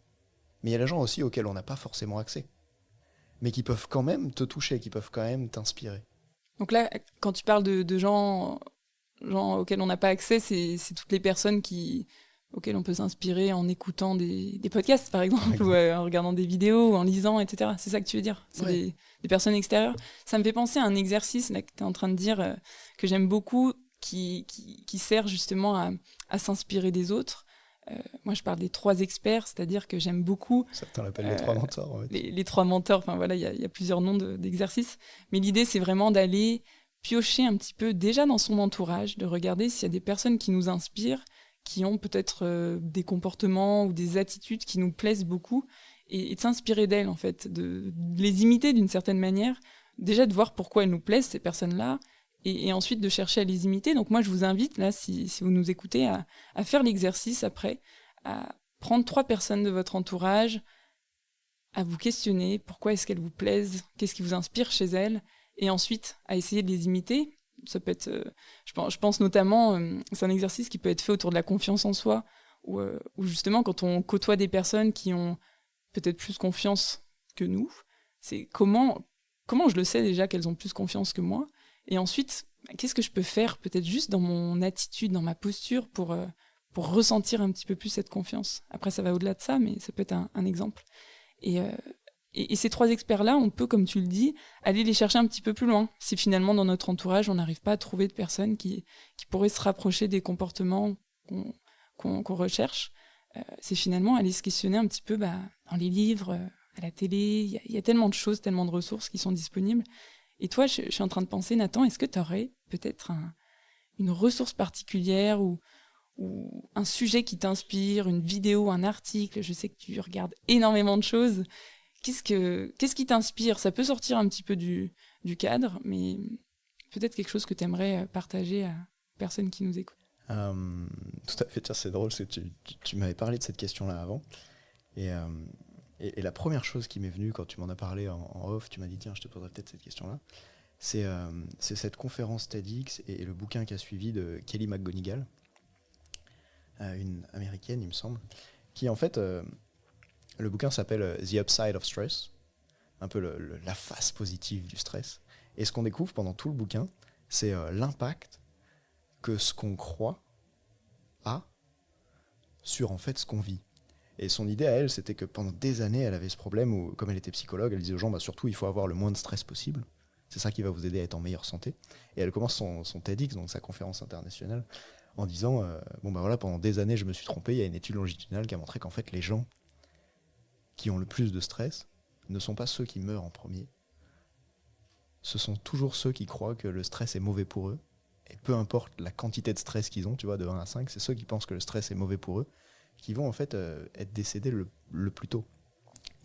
mais il y a les gens aussi auxquels on n'a pas forcément accès, mais qui peuvent quand même te toucher, qui peuvent quand même t'inspirer. Donc là, quand tu parles de gens auxquels on n'a pas accès, c'est toutes les personnes auxquelles on peut s'inspirer en écoutant des podcasts, par exemple, ou en regardant des vidéos, ou en lisant, etc. C'est ça que tu veux dire? C'est des personnes extérieures. Ça me fait penser à un exercice là, que tu es en train de dire, que j'aime beaucoup, qui sert justement à s'inspirer des autres. Moi, je parle des 3 experts, c'est-à-dire que j'aime beaucoup... Certains l'appellent les 3 mentors. En fait. Les 3 mentors, enfin voilà, il y a plusieurs noms d'exercices. Mais l'idée, c'est vraiment d'aller piocher un petit peu déjà dans son entourage, de regarder s'il y a des personnes qui nous inspirent, qui ont peut-être des comportements ou des attitudes qui nous plaisent beaucoup, et de s'inspirer d'elles, en fait, de les imiter d'une certaine manière, déjà de voir pourquoi elles nous plaisent, ces personnes-là, et ensuite de chercher à les imiter. Donc moi, je vous invite, là, si vous nous écoutez, à faire l'exercice après, à prendre 3 personnes de votre entourage, à vous questionner pourquoi est-ce qu'elles vous plaisent, qu'est-ce qui vous inspire chez elles, et ensuite à essayer de les imiter. Ça peut être, je pense notamment, c'est un exercice qui peut être fait autour de la confiance en soi, où justement quand on côtoie des personnes qui ont peut-être plus confiance que nous, c'est comment je le sais déjà qu'elles ont plus confiance que moi, et ensuite qu'est-ce que je peux faire peut-être juste dans mon attitude, dans ma posture pour ressentir un petit peu plus cette confiance. Après ça va au-delà de ça, mais ça peut être un exemple. Et ces 3 experts-là, on peut, comme tu le dis, aller les chercher un petit peu plus loin. Si finalement, dans notre entourage, on n'arrive pas à trouver de personnes qui pourraient se rapprocher des comportements qu'on recherche, c'est finalement aller se questionner un petit peu dans les livres, à la télé. Il y a tellement de choses, tellement de ressources qui sont disponibles. Et toi, je suis en train de penser, Nathan, est-ce que tu aurais peut-être une ressource particulière ou un sujet qui t'inspire, une vidéo, un article? Je sais que tu regardes énormément de choses. Qu'est-ce qui t'inspire? Ça peut sortir un petit peu du cadre, mais peut-être quelque chose que tu aimerais partager à personnes qui nous écoutent. Tout à fait, tiens, c'est drôle, tu m'avais parlé de cette question-là avant. Et la première chose qui m'est venue quand tu m'en as parlé en off, tu m'as dit, tiens, je te poserai peut-être cette question-là, c'est cette conférence TEDx et le bouquin qui a suivi de Kelly McGonigal, une américaine, il me semble, qui en fait... le bouquin s'appelle The Upside of Stress, un peu la face positive du stress. Et ce qu'on découvre pendant tout le bouquin, c'est l'impact que ce qu'on croit sur en fait ce qu'on vit. Et son idée à elle, c'était que pendant des années, elle avait ce problème où, comme elle était psychologue, elle disait aux gens, surtout, il faut avoir le moins de stress possible. C'est ça qui va vous aider à être en meilleure santé. Et elle commence son TEDx, donc sa conférence internationale, en disant, pendant des années, je me suis trompé. Il y a une étude longitudinale qui a montré qu'en fait, les gens qui ont le plus de stress ne sont pas ceux qui meurent en premier. Ce sont toujours ceux qui croient que le stress est mauvais pour eux. Et peu importe la quantité de stress qu'ils ont, tu vois, de 1 à 5, c'est ceux qui pensent que le stress est mauvais pour eux, qui vont en fait être décédés le plus tôt.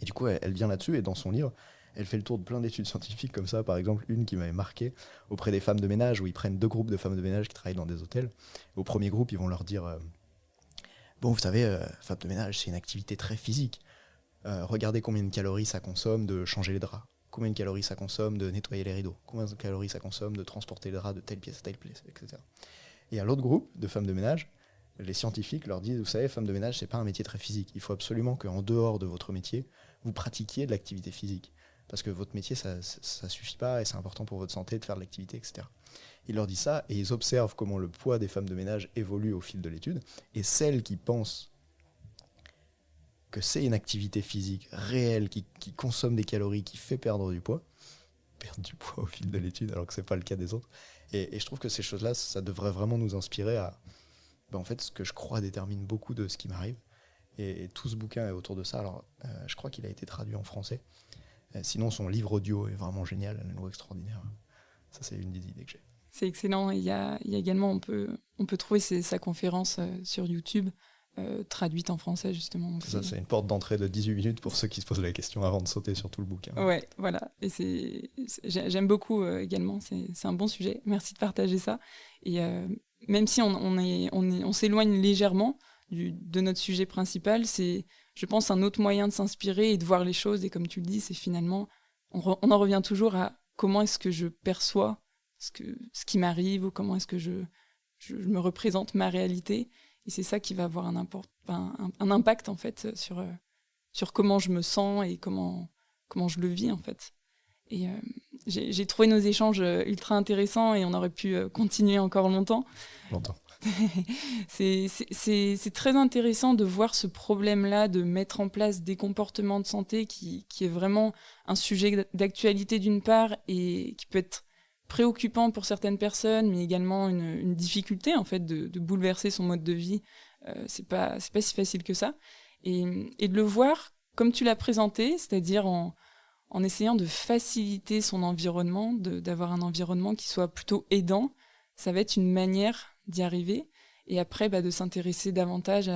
Et du coup, elle vient là-dessus, et dans son livre, elle fait le tour de plein d'études scientifiques comme ça, par exemple, une qui m'avait marqué auprès des femmes de ménage, où ils prennent 2 groupes de femmes de ménage qui travaillent dans des hôtels. Au premier groupe, ils vont leur dire vous savez, femme de ménage, c'est une activité très physique. Regardez combien de calories ça consomme de changer les draps. Combien de calories ça consomme de nettoyer les rideaux. Combien de calories ça consomme de transporter les draps de telle pièce à telle pièce, etc. Et à l'autre groupe de femmes de ménage, les scientifiques leur disent, vous savez, femme de ménage, c'est pas un métier très physique. Il faut absolument qu'en dehors de votre métier, vous pratiquiez de l'activité physique. Parce que votre métier, ça suffit pas, et c'est important pour votre santé de faire de l'activité, etc. Ils leur disent ça, et ils observent comment le poids des femmes de ménage évolue au fil de l'étude. Et celles qui pensent que c'est une activité physique réelle, qui consomme des calories, qui fait perdre du poids au fil de l'étude, alors que c'est pas le cas des autres. Et je trouve que ces choses-là, ça devrait vraiment nous inspirer à... en fait, ce que je crois détermine beaucoup de ce qui m'arrive. Et tout ce bouquin est autour de ça. Alors, je crois qu'il a été traduit en français. Sinon, son livre audio est vraiment génial, un nouveau extraordinaire. Ça, c'est une des idées que j'ai. C'est excellent. Il y a également, on peut trouver sa conférence sur YouTube, traduite en français, justement. Ça, c'est une porte d'entrée de 18 minutes pour ceux qui se posent la question avant de sauter sur tout le bouquin. Ouais, voilà. Et j'aime beaucoup également. C'est un bon sujet. Merci de partager ça. Et même si on s'éloigne légèrement de notre sujet principal, c'est, je pense, un autre moyen de s'inspirer et de voir les choses. Et comme tu le dis, c'est finalement, on en revient toujours à comment est-ce que je perçois ce qui m'arrive, ou comment est-ce que je me représente ma réalité. Et c'est ça qui va avoir un impact, en fait, sur comment je me sens et comment je le vis, en fait. Et j'ai trouvé nos échanges ultra intéressants, et on aurait pu continuer encore longtemps. C'est très intéressant de voir ce problème-là, de mettre en place des comportements de santé qui est vraiment un sujet d'actualité d'une part, et qui peut être préoccupant pour certaines personnes, mais également une difficulté, en fait, de bouleverser son mode de vie. C'est pas si facile que ça. Et de le voir comme tu l'as présenté, c'est-à-dire en essayant de faciliter son environnement, d'avoir un environnement qui soit plutôt aidant, ça va être une manière d'y arriver. Et après, de s'intéresser davantage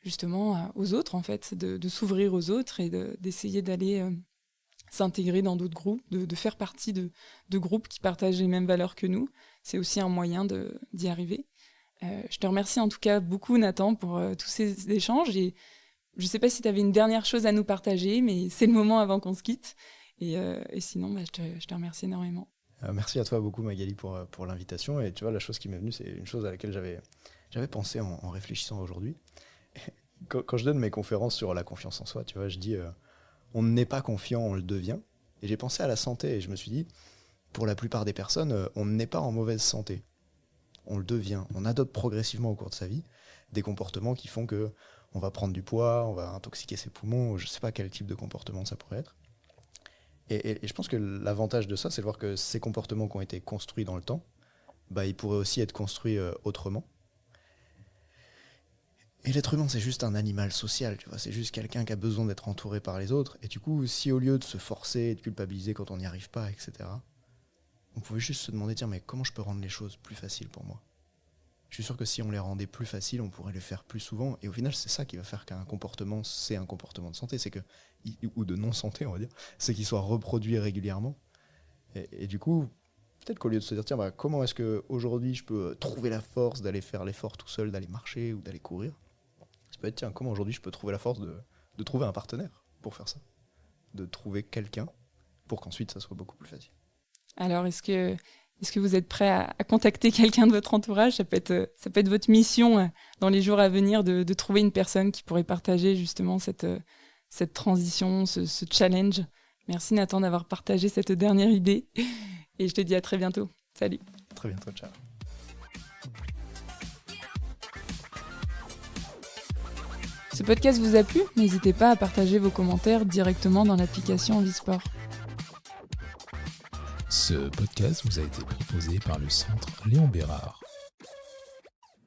justement aux autres, en fait, de s'ouvrir aux autres, et d'essayer d'aller s'intégrer dans d'autres groupes, de faire partie de groupes qui partagent les mêmes valeurs que nous. C'est aussi un moyen d'y arriver. Je te remercie en tout cas beaucoup, Nathan, pour tous ces échanges. Et je ne sais pas si tu avais une dernière chose à nous partager, mais c'est le moment avant qu'on se quitte. Et sinon, je te remercie énormément. Merci à toi beaucoup, Magali, pour l'invitation. Et tu vois, la chose qui m'est venue, c'est une chose à laquelle j'avais pensé en réfléchissant aujourd'hui. Quand je donne mes conférences sur la confiance en soi, tu vois, je dis on n'est pas confiant, on le devient. Et j'ai pensé à la santé, et je me suis dit, pour la plupart des personnes, on n'est pas en mauvaise santé. On le devient. On adopte progressivement au cours de sa vie des comportements qui font que on va prendre du poids, on va intoxiquer ses poumons, je ne sais pas quel type de comportement ça pourrait être. Et je pense que l'avantage de ça, c'est de voir que ces comportements qui ont été construits dans le temps, ils pourraient aussi être construits autrement. Et l'être humain, c'est juste un animal social, tu vois, c'est juste quelqu'un qui a besoin d'être entouré par les autres. Et du coup, si au lieu de se forcer et de culpabiliser quand on n'y arrive pas, etc., on pouvait juste se demander, tiens, mais comment je peux rendre les choses plus faciles pour moi ? Je suis sûr que si on les rendait plus faciles, on pourrait les faire plus souvent. Et au final, c'est ça qui va faire qu'un comportement, c'est un comportement de santé, ou de non-santé, on va dire, c'est qu'il soit reproduit régulièrement. Et du coup, peut-être qu'au lieu de se dire, tiens, comment est-ce qu'aujourd'hui je peux trouver la force d'aller faire l'effort tout seul, d'aller marcher ou d'aller courir, ça peut être, tiens, comment aujourd'hui je peux trouver la force de trouver un partenaire pour faire ça, de trouver quelqu'un pour qu'ensuite ça soit beaucoup plus facile. Alors, est-ce que vous êtes prêt à contacter quelqu'un de votre entourage ? Ça peut être votre mission dans les jours à venir de trouver une personne qui pourrait partager justement cette transition, ce challenge. Merci Nathan d'avoir partagé cette dernière idée, et je te dis à très bientôt. Salut. À très bientôt, ciao. Ce podcast vous a plu ? N'hésitez pas à partager vos commentaires directement dans l'application Envisport. Ce podcast vous a été proposé par le Centre Léon Bérard.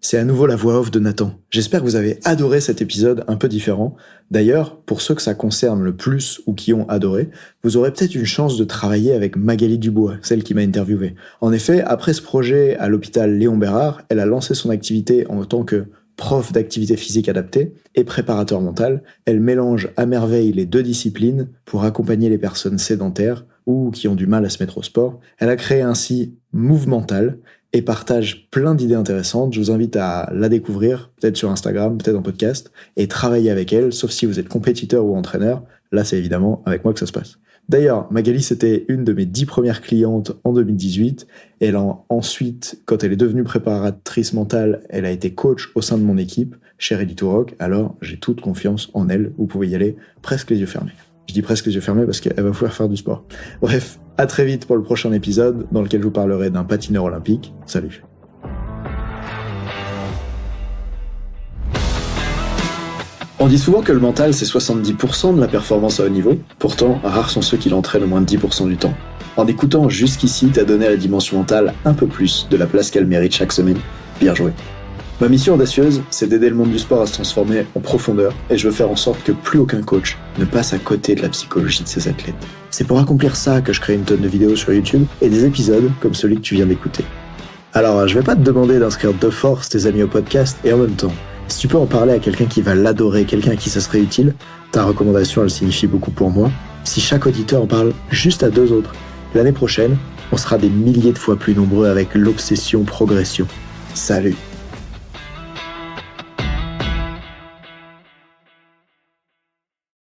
C'est à nouveau la voix off de Nathan. J'espère que vous avez adoré cet épisode un peu différent. D'ailleurs, pour ceux que ça concerne le plus ou qui ont adoré, vous aurez peut-être une chance de travailler avec Magali Dubois, celle qui m'a interviewé. En effet, après ce projet à l'hôpital Léon Bérard, elle a lancé son activité en tant que prof d'activité physique adaptée et préparateur mental. Elle mélange à merveille les deux disciplines pour accompagner les personnes sédentaires ou qui ont du mal à se mettre au sport. Elle a créé ainsi Movemental et partage plein d'idées intéressantes. Je vous invite à la découvrir, peut-être sur Instagram, peut-être en podcast, et travailler avec elle, sauf si vous êtes compétiteur ou entraîneur. Là, c'est évidemment avec moi que ça se passe. D'ailleurs, Magali, c'était une de mes 10 premières clientes en 2018. Elle a ensuite, quand elle est devenue préparatrice mentale, elle a été coach au sein de mon équipe, chez Ready to Rock. Alors, j'ai toute confiance en elle. Vous pouvez y aller presque les yeux fermés. Je dis presque les yeux fermés parce qu'elle va pouvoir faire du sport. Bref, à très vite pour le prochain épisode dans lequel je vous parlerai d'un patineur olympique. Salut. On dit souvent que le mental, c'est 70% de la performance à haut niveau. Pourtant, rares sont ceux qui l'entraînent au moins de 10% du temps. En écoutant jusqu'ici, t'as donné à la dimension mentale un peu plus de la place qu'elle mérite chaque semaine. Bien joué. Ma mission audacieuse, c'est d'aider le monde du sport à se transformer en profondeur et je veux faire en sorte que plus aucun coach ne passe à côté de la psychologie de ses athlètes. C'est pour accomplir ça que je crée une tonne de vidéos sur YouTube et des épisodes comme celui que tu viens d'écouter. Alors, je vais pas te demander d'inscrire de force tes amis au podcast et en même temps, si tu peux en parler à quelqu'un qui va l'adorer, quelqu'un à qui ça serait utile, ta recommandation, elle signifie beaucoup pour moi. Si chaque auditeur en parle juste à 2 autres, l'année prochaine, on sera des milliers de fois plus nombreux avec l'obsession progression. Salut!